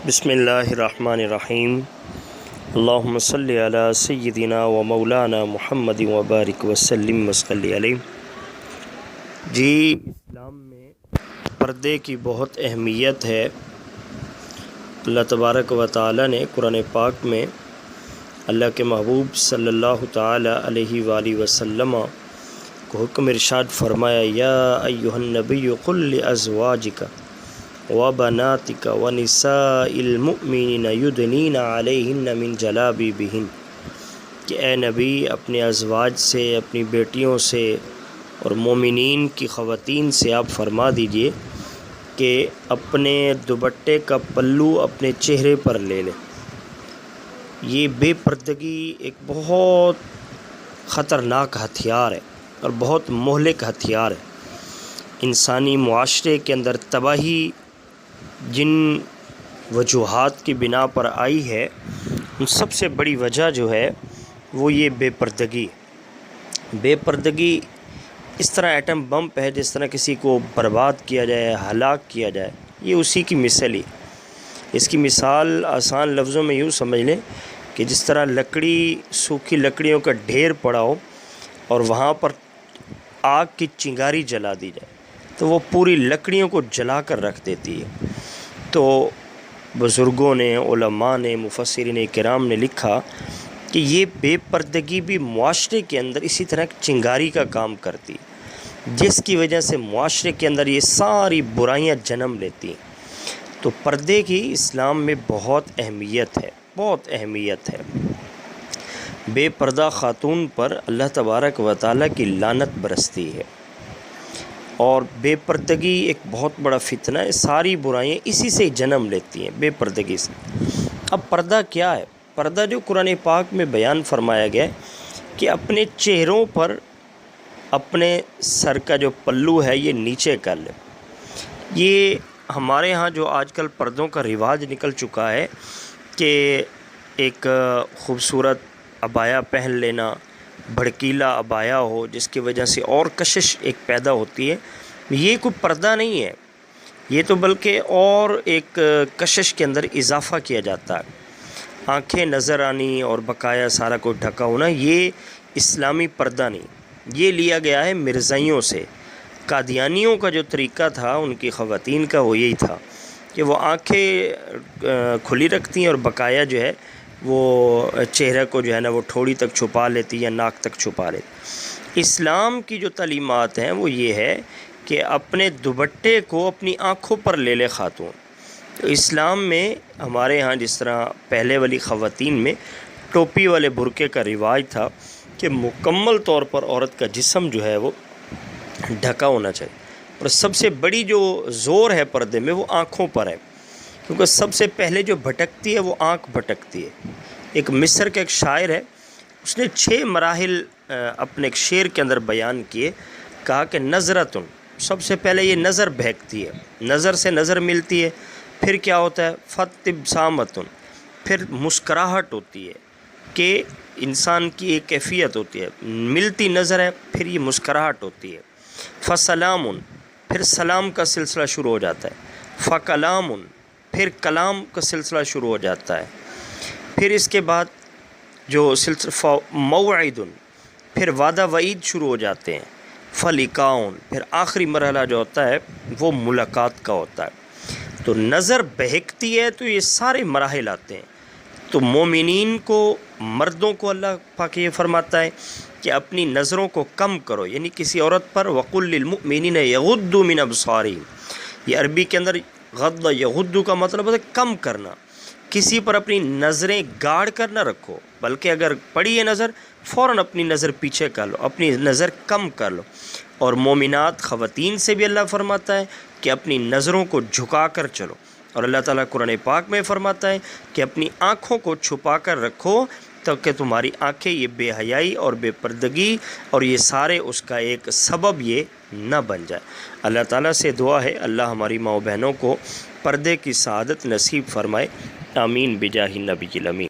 بسم اللہ الرحمن الرحیم اللہم صلی علی سیدنا و مولانا محمد وبارک وسلم وصلی علیہ۔ جی، اسلام میں پردے کی بہت اہمیت ہے۔ اللہ تبارک و تعالی نے قرآن پاک میں اللہ کے محبوب صلی اللہ تعالی علیہ وآلہ وسلم کو حکم ارشاد فرمایا، یا ایھا النبی قل لازواجک وبناتک ونساء المؤمنین یدنین علیہن من جلابیبہن، کہ اے نبی اپنے ازواج سے، اپنی بیٹیوں سے اور مومنین کی خواتین سے آپ فرما دیجئے کہ اپنے دوپٹے کا پلو اپنے چہرے پر لے لیں۔ یہ بے پردگی ایک بہت خطرناک ہتھیار ہے اور بہت مہلک ہتھیار ہے۔ انسانی معاشرے کے اندر تباہی جن وجوہات کی بنا پر آئی ہے، ان سب سے بڑی وجہ جو ہے وہ یہ بے پردگی۔ بے پردگی اس طرح ایٹم بم ہے، جس طرح کسی کو برباد کیا جائے، ہلاک کیا جائے، یہ اسی کی مثل ہی۔ اس کی مثال آسان لفظوں میں یوں سمجھ لیں کہ جس طرح لکڑی، سوکھی لکڑیوں کا ڈھیر پڑا ہو اور وہاں پر آگ کی چنگاری جلا دی جائے تو وہ پوری لکڑیوں کو جلا کر رکھ دیتی ہے۔ تو بزرگوں نے، علماء نے، مفسرین کرام نے لکھا کہ یہ بے پردگی بھی معاشرے کے اندر اسی طرح ایک چنگاری کا کام کرتی ہے، جس کی وجہ سے معاشرے کے اندر یہ ساری برائیاں جنم لیتی ہیں۔ تو پردے کی اسلام میں بہت اہمیت ہے، بہت اہمیت ہے۔ بے پردہ خاتون پر اللہ تبارک و تعالیٰ کی لعنت برستی ہے، اور بے پردگی ایک بہت بڑا فتنہ ہے۔ ساری برائیاں اسی سے جنم لیتی ہیں، بے پردگی سے۔ اب پردہ کیا ہے؟ پردہ جو قرآن پاک میں بیان فرمایا گیا ہے کہ اپنے چہروں پر اپنے سر کا جو پلو ہے یہ نیچے کر لے۔ یہ ہمارے ہاں جو آج کل پردوں کا رواج نکل چکا ہے کہ ایک خوبصورت عبایا پہن لینا، بھڑکیلا عبایا ہو جس کی وجہ سے اور کشش ایک پیدا ہوتی ہے، یہ کوئی پردہ نہیں ہے، یہ تو بلکہ اور ایک کشش کے اندر اضافہ کیا جاتا ہے۔ آنکھیں نظر آنی اور بقایا سارا کو ڈھکا ہونا، یہ اسلامی پردہ نہیں، یہ لیا گیا ہے مرزائیوں سے۔ قادیانیوں کا جو طریقہ تھا ان کی خواتین کا، وہ یہی تھا کہ وہ آنکھیں کھلی رکھتی ہیں اور بقایا جو ہے وہ چہرہ کو جو ہے نا وہ ٹھوڑی تک چھپا لیتی یا ناک تک چھپا لیتی۔ اسلام کی جو تعلیمات ہیں وہ یہ ہے کہ اپنے دوپٹے کو اپنی آنکھوں پر لے لے خاتون۔ تو اسلام میں ہمارے ہاں جس طرح پہلے والی خواتین میں ٹوپی والے برقعے کا رواج تھا کہ مکمل طور پر عورت کا جسم جو ہے وہ ڈھکا ہونا چاہیے، اور سب سے بڑی جو زور ہے پردے میں وہ آنکھوں پر ہے، کیونکہ سب سے پہلے جو بھٹکتی ہے وہ آنکھ بھٹکتی ہے۔ ایک مصر کا ایک شاعر ہے، اس نے 6 مراحل اپنے ایک شعر کے اندر بیان کیے۔ کہا کہ نظرتن، سب سے پہلے یہ نظر بہکتی ہے، نظر سے نظر ملتی ہے، پھر کیا ہوتا ہے فتبسامتن، پھر مسکراہٹ ہوتی ہے کہ انسان کی ایک کیفیت ہوتی ہے، ملتی نظر ہے پھر یہ مسکراہٹ ہوتی ہے۔ فسلامن، پھر سلام کا سلسلہ شروع ہو جاتا ہے۔ فکلامن، پھر کلام کا سلسلہ شروع ہو جاتا ہے۔ پھر اس کے بعد جو سلسلہ موعدن، پھر وعدہ وعید شروع ہو جاتے ہیں۔ فلقاؤن، پھر آخری مرحلہ جو ہوتا ہے وہ ملاقات کا ہوتا ہے۔ تو نظر بہکتی ہے تو یہ سارے مراحل آتے ہیں۔ تو مومنین کو، مردوں کو اللہ پاک یہ فرماتا ہے کہ اپنی نظروں کو کم کرو، یعنی کسی عورت پر وَقُلْ لِلْمُؤْمِنِينَ يَغُضُّوا مِنْ أَبْصَارِهِمْ، یہ عربی کے اندر غض یغض کا مطلب ہے کم کرنا۔ کسی پر اپنی نظریں گاڑ کر نہ رکھو، بلکہ اگر پڑی ہے نظر فوراً اپنی نظر پیچھے کر لو، اپنی نظر کم کر لو۔ اور مومنات خواتین سے بھی اللہ فرماتا ہے کہ اپنی نظروں کو جھکا کر چلو، اور اللہ تعالیٰ قرآن پاک میں فرماتا ہے کہ اپنی آنکھوں کو چھپا کر رکھو تاکہ تمہاری آنکھیں یہ بے حیائی اور بے پردگی اور یہ سارے اس کا ایک سبب یہ نہ بن جائے۔ اللہ تعالیٰ سے دعا ہے اللہ ہماری ماں و بہنوں کو پردے کی سعادت نصیب فرمائے، آمین بجاہ النبی الامین۔